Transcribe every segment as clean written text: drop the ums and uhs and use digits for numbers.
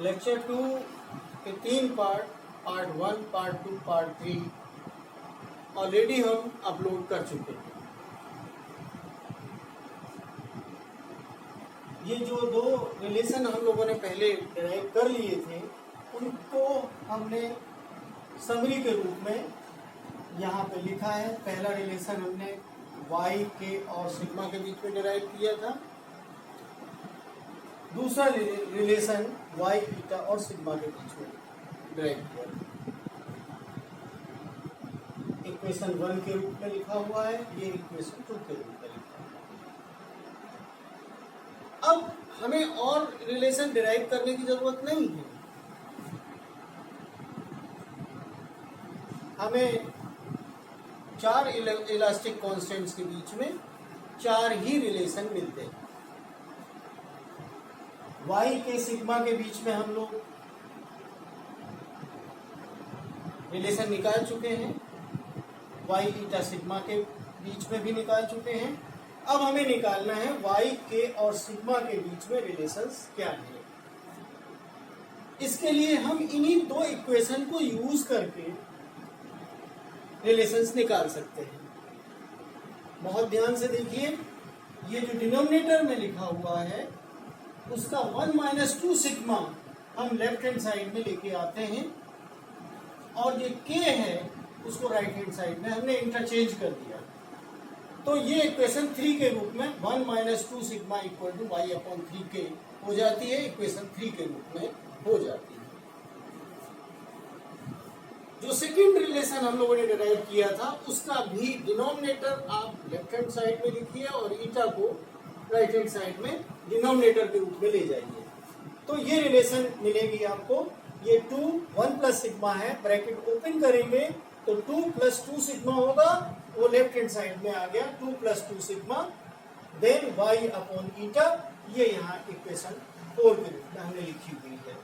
Lecture 2 के 3 part, part 1, part 2, part 3 already हम upload कर चुके हैं। ये जो दो रिलेशन हम लोगों ने पहले डिराइव कर लिए थे, उनको हमने समरी के रूप में यहाँ पे लिखा है। पहला रिलेशन हमने y के और सिग्मा के बीच में डिराइव किया था। दूसरा रिलेशन y ईटा और सिग्मा के बीच में डिराइव किया था। इक्वेशन 1 के रूप में लिखा हुआ है, ये इक्वेशन 2 के रूप में लिखा हुआ है। अब हमें और रिलेशन डिराइव करने की जरूरत नहीं है। हमें 4 इलास्टिक कांस्टेंट्स के बीच में 4 ही रिलेशन मिलते हैं। y के सिग्मा के बीच में हम लोग रिलेशन निकाल चुके हैं, y ईटा सिग्मा के बीच में भी निकाल चुके हैं। अब हमें निकालना है y के और सिग्मा के बीच में रिलेशंस क्या है। इसके लिए हम इन्हीं दो इक्वेशन को यूज करके रिलेशंस निकाल सकते हैं। बहुत ध्यान से देखिए, ये जो डिनोमिनेटर में लिखा हुआ है उसका 1 - 2 सिग्मा हम लेफ्ट हैंड साइड में लेके आते हैं, और ये k है उसको राइट हैंड साइड में हमने इंटरचेंज कर दिया। तो ये इक्वेशन 3 के रूप में 1 - 2 सिग्मा इक्वल टू y/3k हो जाती है। इक्वेशन 3 के रूप में हो जाती है। जो सेकेंड रिलेशन हम लोगों ने डिराइव किया था उसका भी डिनोमिनेटर आप लेफ्ट हैंड साइड में लिखिए और ईटा को राइट हैंड साइड में डिनोमिनेटर के रूप में ले जाइए। तो ये रिलेशन मिलेगी आपको। ये 2 1 प्लस सिग्मा है, ब्रैकेट ओपन करेंगे तो 2 + 2 सिग्मा होगा, वो लेफ्ट हैंड साइड में आ गया 2 + 2 सिग्मा, देन y/ईटा। ये यहाँ इक्वेशन 4 के रूप में हमने लिखी हुई है।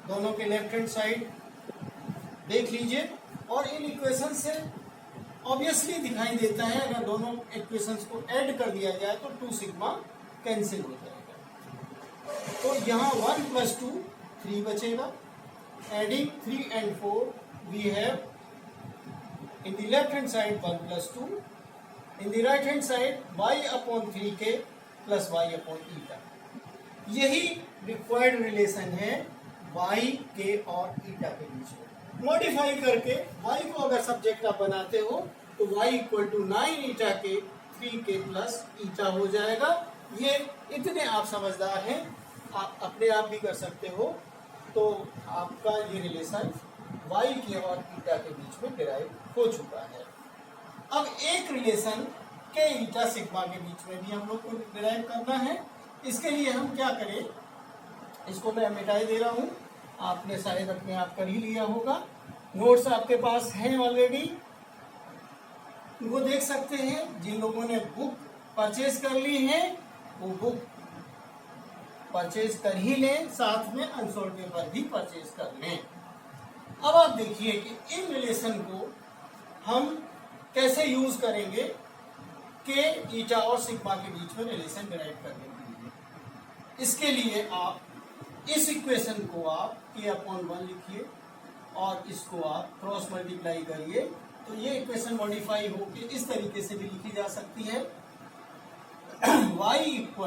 दोनों के लेफ्ट हैंड साइड देख लीजिए, और इन इक्वेशन से ऑब्वियसली दिखाई देता है अगर दोनों इक्वेशंस को ऐड कर दिया जाए तो 2 सिग्मा कैंसिल हो जाएगा। तो यहाँ 1 + 2 3 बचेगा। Adding 3 and 4 we have in the left hand side 1 + 2, in the right hand side y/3k + y/ईटा। यही रिक्वायर्ड रिलेशन है y के और ईटा के बीच में। मॉडिफाई करके y को अगर सब्जेक्ट आप बनाते हो तो y = 9 ईटा के 3k + ईटा हो जाएगा। ये इतने आप समझदार हैं, आप अपने आप भी कर सकते हो। तो आपका ये रिलेशन y के और ईटा के बीच में डिराइव हो चुका है। अब एक रिलेशन k ईटा सिग्मा के बीच में भी हम लोग को डिराइव करना है। इसके लिए हम क्या करें, इसको मैं मिटाई दे रहा हूँ, आपने शायद अपने आप कर ही लिया होगा। नोट्स आपके पास हैं ऑलरेडी, वो देख सकते हैं। जिन लोगों ने बुक परचेज कर ली है वो बुक परचेज कर ही लें, साथ में अनसोल्ड पेपर भी परचेज कर लें। अब आप देखिए कि इन रिलेशन को हम कैसे यूज करेंगे के ईटा और सिग्मा के बीच में रिलेशन डिराइव करने के लिए। इसके लिए आप इस इक्वेशन को आप k/1 लिखिए और इसको आप क्रॉस मल्टीप्लाई करिए, तो ये इक्वेशन मॉडिफाई होकर इस तरीके से भी लिखी जा सकती है। y =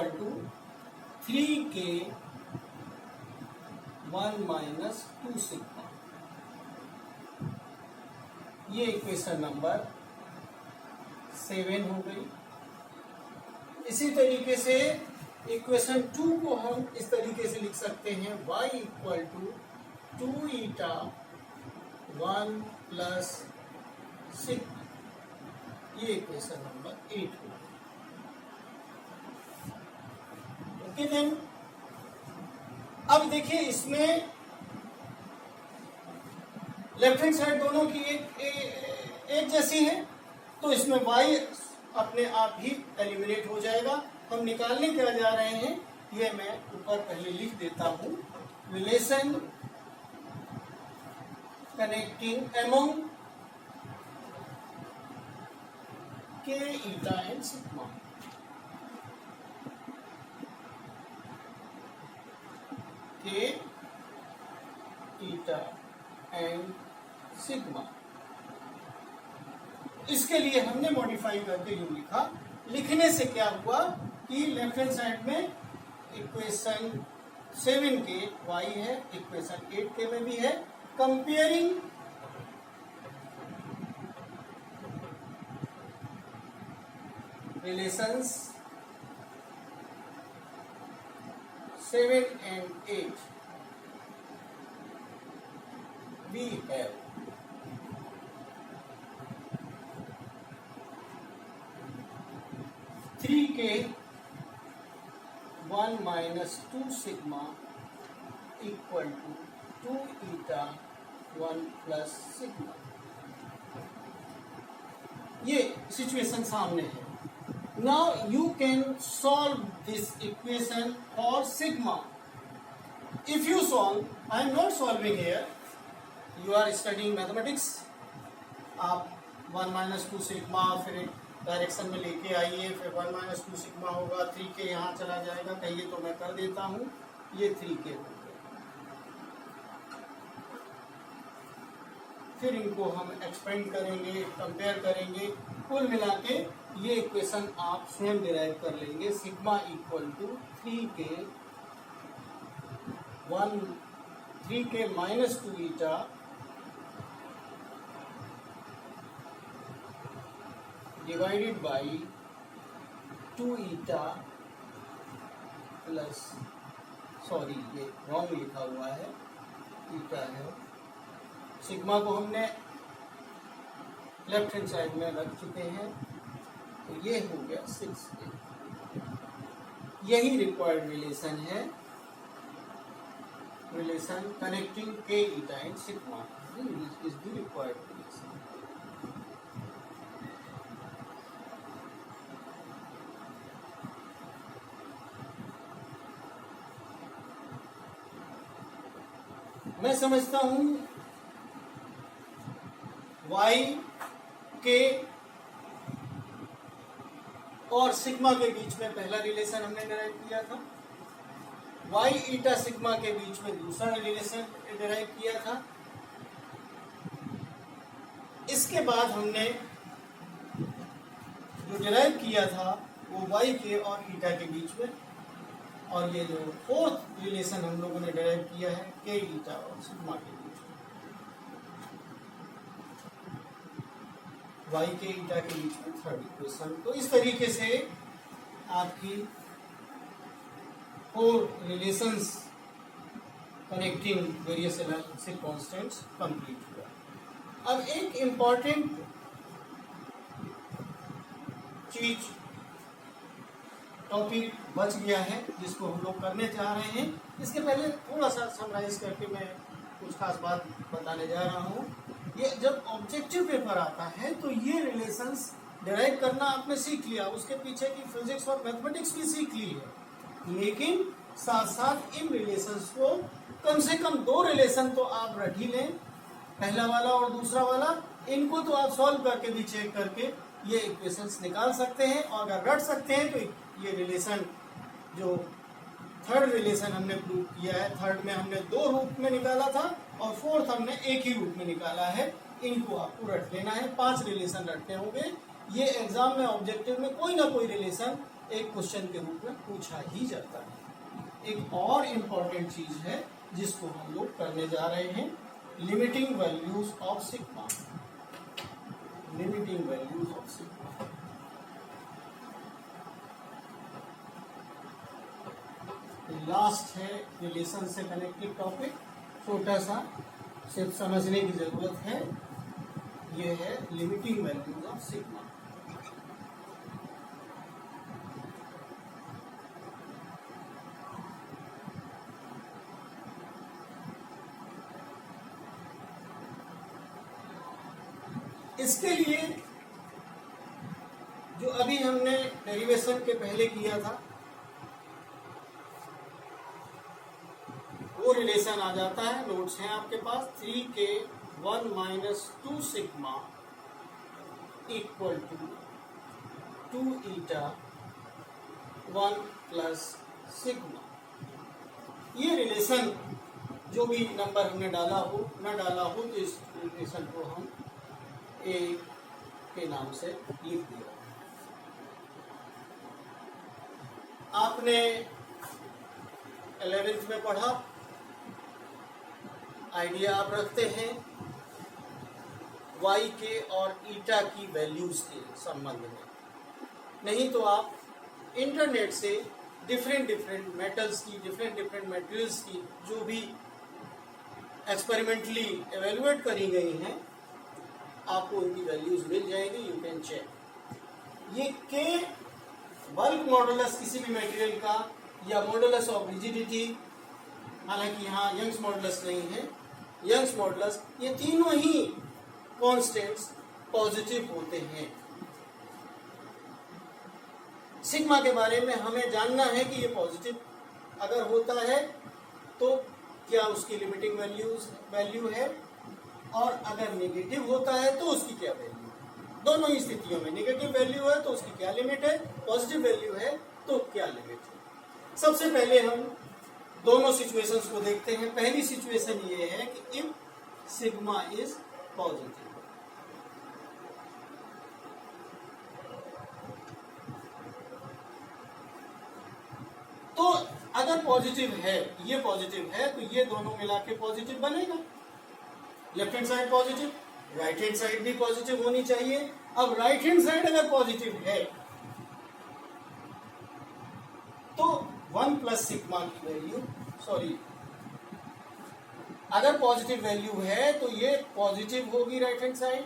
3k 1 - 2 sigma. ये इक्वेशन नंबर 7 हो गई। इसी तरीके से इक्वेशन 2 को हम इस तरीके से लिख सकते हैं, y = 2 ईटा 1 + सिग्मा। ये इक्वेशन नंबर 8 हो गई। ओके देन, अब देखिए इसमें लेफ्ट हैंड साइड दोनों की एक जैसी है, तो इसमें y अपने आप ही एलिमिनेट हो जाएगा। हम निकालने क्या जा रहे हैं, ये मैं ऊपर पहले लिख देता हूं। Relation connecting among k eta and sigma. k eta and sigma. इसके लिए हमने मॉडिफाई करके यूं लिखा। लिखने से क्या हुआ कि लेफ्ट हैंड साइड में इक्वेशन 7 के y है, इक्वेशन 8 के में भी है। Comparing relations 7 and 8 we have three के 1 minus 2 sigma equal to 2 eta 1 plus sigma। ये सिचुएशन सामने है। Now you can solve this equation for sigma. If you solve, I am not solving here. You are studying mathematics. आप 1 minus 2 sigma फिर एक direction में लेके आइए, फिर 1 minus 2 sigma होगा, 3 के यहाँ चला जाएगा, कहिए तो मैं कर देता हूँ। ये 3 के हो गए। फिर इनको हम एक्सपेंड करेंगे, कंपेयर करेंगे, कुल मिला के ये इक्वेशन आप स्वयं डिराइव कर लेंगे। सिग्मा इक्वल टू 3 के minus 2 eta divided by 2 eta plus, sorry ये रॉन्ग लिखा हुआ है, ईटा है। सिग्मा को हमने लेफ्ट हैंड साइड में रख चुके हैं, तो ये हो गया 6a। यही रिक्वायर्ड रिलेशन है, रिलेशन कनेक्टिंग के ईटा and sigma is the required relation. मैं समझता हूं y के और सिग्मा के बीच में पहला रिलेशन हमने डिराइव किया था, y ईटा सिग्मा के बीच में दूसरा रिलेशन डिराइव किया था। इसके बाद हमने जो डिराइव किया था वो y के और ईटा के बीच में, और ये जो फोर्थ रिलेशन हम लोगों ने डिराइव किया है के ईटा और सिग्मा के बीच में, y के ईटा के बीच में थर्ड इक्वेशन। तो इस तरीके से आपकी 4 relations connecting various analytic constants complete हुआ। अब एक इम्पॉर्टेंट चीज टॉपिक बच गया है जिसको हम लोग करने जा रहे हैं। इसके पहले थोड़ा सा समराइज करके मैं कुछ खास बात बताने जा रहा हूँ। ये जब ऑब्जेक्टिव पेपर आता है तो ये रिलेशंस डिराइव करना आपने सीख लिया, उसके पीछे की फिजिक्स और मैथमेटिक्स भी सीख ली है, लेकिन साथ साथ इन रिलेशंस को कम से कम 2 रिलेशन तो आप रख ही लें, पहला वाला और दूसरा वाला। इनको तो आप सॉल्व करके भी चेक करके ये इक्वेशंस निकाल सकते हैं, और अगर रट सकते हैं तो ये रिलेशन जो थर्ड रिलेशन हमने प्रूव किया है, थर्ड में हमने 2 रूप में निकाला था और फोर्थ हमने एक ही रूप में निकाला है, इनको आपको रट लेना है। 5 रिलेशन रटने होंगे। ये एग्जाम में ऑब्जेक्टिव में कोई ना कोई रिलेशन एक क्वेश्चन के रूप में पूछा ही जाता है। एक और इम्पॉर्टेंट चीज है जिसको हम लोग करने जा रहे हैं, limiting values of sigma. Limiting values of sigma last है रिलेशन से कनेक्टेड टॉपिक, छोटा सा सिर्फ समझने की जरूरत है। ये है लिमिटिंग वैल्यूज ऑफ सिग्मा। इसके लिए जो अभी हमने डेरिवेशन के पहले किया था वो रिलेशन आ जाता है, नोट्स हैं आपके पास। 3 के 1 minus 2 sigma equal to 2 eta 1 plus sigma. ये रिलेशन जो भी नंबर हमने डाला हो ना डाला हो तो इस रिलेशन को हम ए के नाम से लिख दिया। आपने 11th में पढ़ा, आइडिया आप रखते हैं y के और ईटा की वैल्यूज के संबंध में। नहीं तो आप इंटरनेट से डिफरेंट मेटल्स की, डिफरेंट मटेरियल्स की जो भी एक्सपेरिमेंटली एवेल्युएट करी गई हैं, आपको उनकी वैल्यूज मिल जाएगी, यू कैन चेक। ये के बल्क मॉडुलस किसी भी मटेरियल का या मॉडुलस ऑफ रिजिडिटी, हालांकि यहाँ यंग्स मॉडुलस नहीं है, यंग्स मॉडुलस, ये तीनों ही कॉन्स्टेंट्स पॉजिटिव होते हैं। सिग्मा के बारे में हमें जानना है कि ये पॉजिटिव अगर होता है तो क्या उसकी लिमिटिंग वैल्यू है, और अगर नेगेटिव होता है तो उसकी क्या वैल्यू है। दोनों ही स्थितियों में नेगेटिव वैल्यू है तो उसकी क्या लिमिट है, पॉजिटिव वैल्यू है तो क्या लिमिट है। सबसे पहले हम दोनों सिचुएशंस को देखते हैं। पहली सिचुएशन ये है कि इफ सिग्मा इज पॉजिटिव, तो अगर पॉजिटिव है, ये पॉजिटिव है, तो ये दोनों मिला के पॉजिटिव बनेगा। Left hand side positive, right hand side भी पॉजिटिव होनी चाहिए। अब राइट हैंड साइड अगर पॉजिटिव है तो 1 प्लस सिग्मा की वैल्यू, सॉरी, अगर पॉजिटिव वैल्यू है तो ये पॉजिटिव होगी राइट हैंड साइड,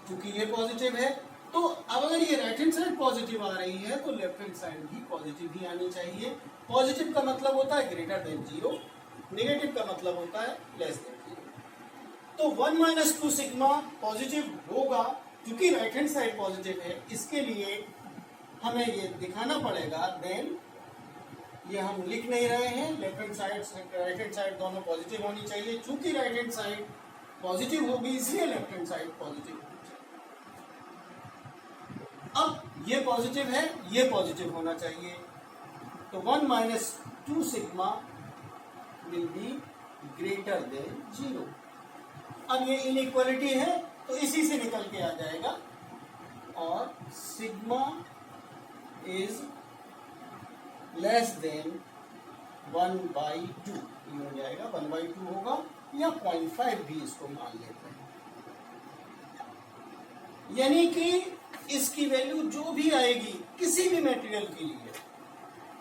क्योंकि ये पॉजिटिव है। तो अब अगर ये राइट हैंड साइड पॉजिटिव आ रही है तो लेफ्ट हैंड साइड भी पॉजिटिव ही आनी चाहिए। पॉजिटिव का मतलब होता है ग्रेटर देन 0, नेगेटिव का मतलब होता है लेस देन 0। तो 1 माइनस 2 सिग्मा पॉजिटिव होगा क्योंकि राइट हैंड साइड पॉजिटिव है। इसके लिए हमें ये दिखाना पड़ेगा, देन ये हम लिख नहीं रहे हैं, left hand side right hand side दोनों पॉजिटिव होनी चाहिए। चूंकि राइट हैंड साइड पॉजिटिव होगी इसलिए लेफ्ट हैंड साइड पॉजिटिव होनी चाहिए। अब ये पॉजिटिव है, ये पॉजिटिव होना चाहिए, तो 1 minus 2 sigma will be greater than 0। अब ये इनइक्वालिटी है तो इसी से निकल के आ जाएगा, और सिग्मा इज लेस देन 1/2, ये हो जाएगा 1/2 होगा, या 0.5 भी इसको मान लेते हैं। यानी कि इसकी वैल्यू जो भी आएगी किसी भी मटेरियल के लिए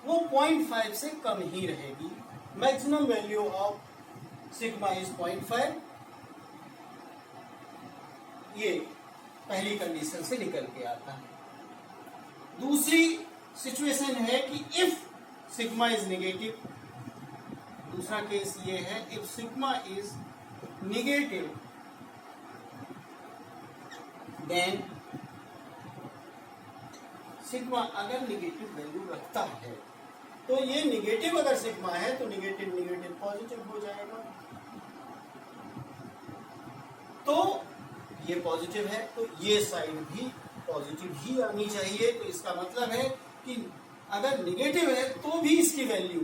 वो 0.5 से कम ही रहेगी। Maximum value of sigma is 0.5। ये पहली कंडीशन से निकल के आता है। दूसरी सिचुएशन है कि इफ सिग्मा इज नेगेटिव, दूसरा केस ये है if sigma is negative then sigma अगर नेगेटिव वैल्यू रखता है तो ये नेगेटिव अगर सिग्मा है तो नेगेटिव नेगेटिव पॉजिटिव हो जाएगा। तो ये पॉजिटिव है तो ये साइड भी पॉजिटिव ही आनी चाहिए। तो इसका मतलब है कि अगर नेगेटिव है तो भी इसकी वैल्यू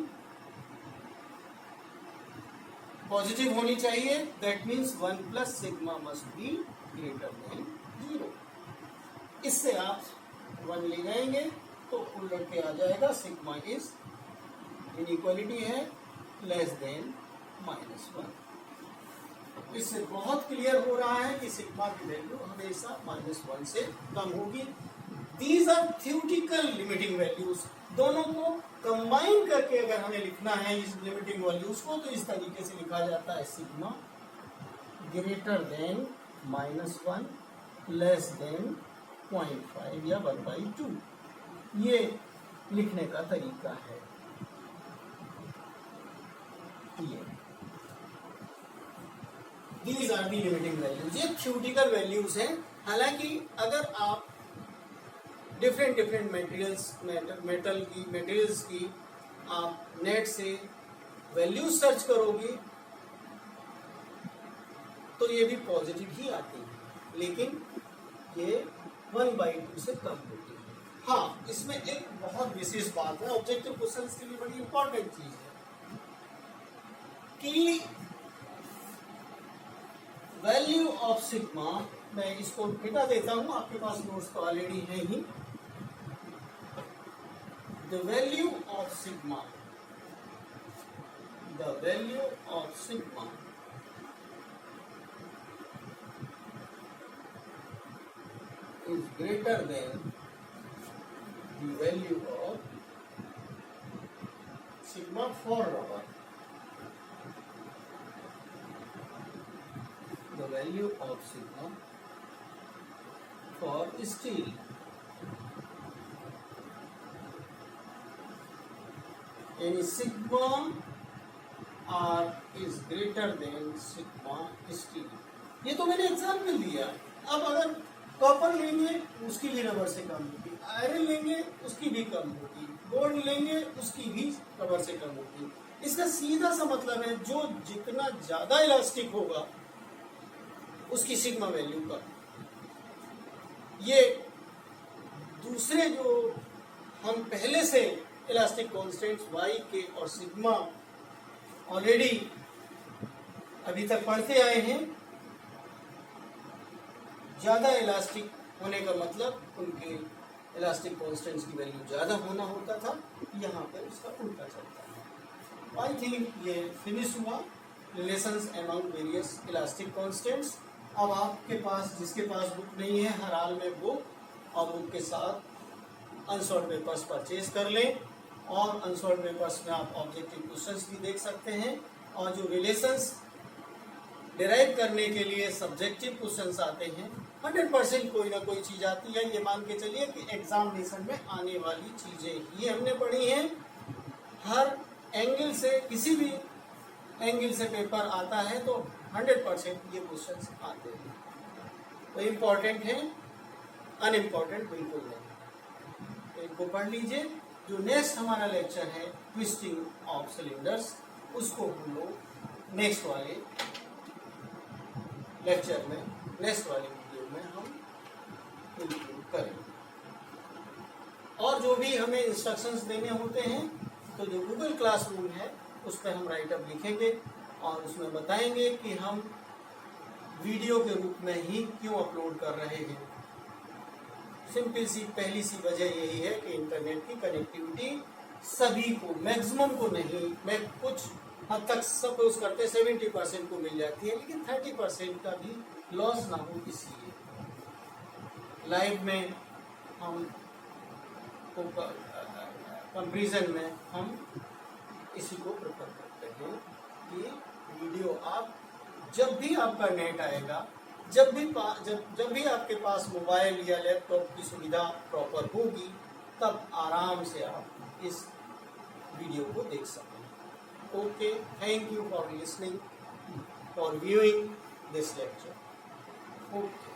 पॉजिटिव होनी चाहिए। That means 1 plus sigma must be greater than 0। इससे आप 1 ले जाएंगे तो उलट के आ जाएगा सिग्मा इज इनइक्वालिटी है लेस देन -1। इससे बहुत क्लियर हो रहा है कि सिग्मा की वैल्यू हमेशा -1 से कम होगी। These are theoretical limiting values. दोनों को कंबाइन करके अगर हमें लिखना है इस लिमिटिंग वैल्यूज को तो इस तरीके से लिखा जाता है, sigma greater than -1 less than 0.5 या 1/2। ये लिखने का तरीका है। ये These are the limiting values। ये थ्योरेटिकल वैल्यूज हैं। हालांकि अगर आप डिफरेंट मटेरियल्स की आप नेट से वैल्यूज सर्च करोगे तो ये भी पॉजिटिव ही आती है, लेकिन ये 1/2 से कम होती है। हाँ, इसमें एक बहुत विशेष बात है, ऑब्जेक्टिव क्वेश्चन के लिए बड़ी इंपॉर्टेंट चीज है कि वैल्यू ऑफ सिग्मा, मैं इसको मिटा देता हूं, आपके पास नोट्स तो ऑलरेडी है ही। The value of sigma, the value of sigma is greater than the value of sigma for rubber. The value of sigma for steel and sigma r is greater than sigma steel. ये तो मैंने example दिया। अब अगर copper लेंगे उसकी भी rubber से कम होगी, आयरन लेंगे उसकी भी कम होगी, गोल्ड लेंगे उसकी भी रबर से कम होगी। इसका सीधा सा मतलब है जो जितना ज्यादा इलास्टिक होगा उसकी सिग्मा वैल्यू कम। ये दूसरे जो हम पहले से इलास्टिक कांस्टेंट्स y के और सिग्मा ऑलरेडी अभी तक पढ़ते आए हैं, ज्यादा इलास्टिक होने का मतलब उनके इलास्टिक कांस्टेंट्स की वैल्यू ज्यादा होना होता था, यहाँ पे उसका उल्टा चलता है। आई थिंक ये फिनिश हुआ relations among various elastic constants. अब आपके पास, जिसके पास बुक नहीं है, हर हाल में बुक और बुक के साथ अनसॉल्व पेपर्स परचेज कर लें, और अनसॉल्व पेपर्स में आप ऑब्जेक्टिव क्वेश्चंस भी देख सकते हैं, और जो रिलेशंस डिराइव करने के लिए सब्जेक्टिव क्वेश्चंस आते हैं 100% कोई ना कोई चीज आती है। ये मान के चलिए कि एग्जामिनेशन में आने वाली चीजें ये हमने पढ़ी हैं। हर एंगल से, किसी भी एंगल से पेपर आता है तो 100% ये क्वेश्चंस आते हैं। तो इम्पोर्टेंट है, अनइम्पोर्टेंट बिल्कुल नहीं। तो इनको पढ़ लीजिए। जो नेक्स्ट हमारा लेक्चर है ट्विस्टिंग ऑफ सिलेंडर्स, उसको हम लोग नेक्स्ट वाले लेक्चर में, नेक्स्ट वाले वीडियो में हम इंक्लूड करेंगे। और जो भी हमें इंस्ट्रक्शंस देने होते हैं, तो जो गूगल क्लासरूम है उस पर हम राइटअप लिखेंगे और उसमें बताएंगे कि हम वीडियो के रूप में ही क्यों अपलोड कर रहे हैं। सिंपल सी पहली सी वजह यही है कि इंटरनेट की कनेक्टिविटी सभी को, मैक्सिमम को नहीं, मैं कुछ हद तक सपोज करते 70% को मिल जाती है, लेकिन 30% का भी लॉस ना हो, इसलिए लाइव में हम कंपैरिजन में हम इसी को प्रेफर करते हैं कि वीडियो आप जब भी आपका नेट आएगा, जब भी आपके पास मोबाइल या लैपटॉप की सुविधा प्रॉपर होगी, तब आराम से आप इस वीडियो को देख सकें। Okay, thank you for listening, for viewing this lecture. Okay.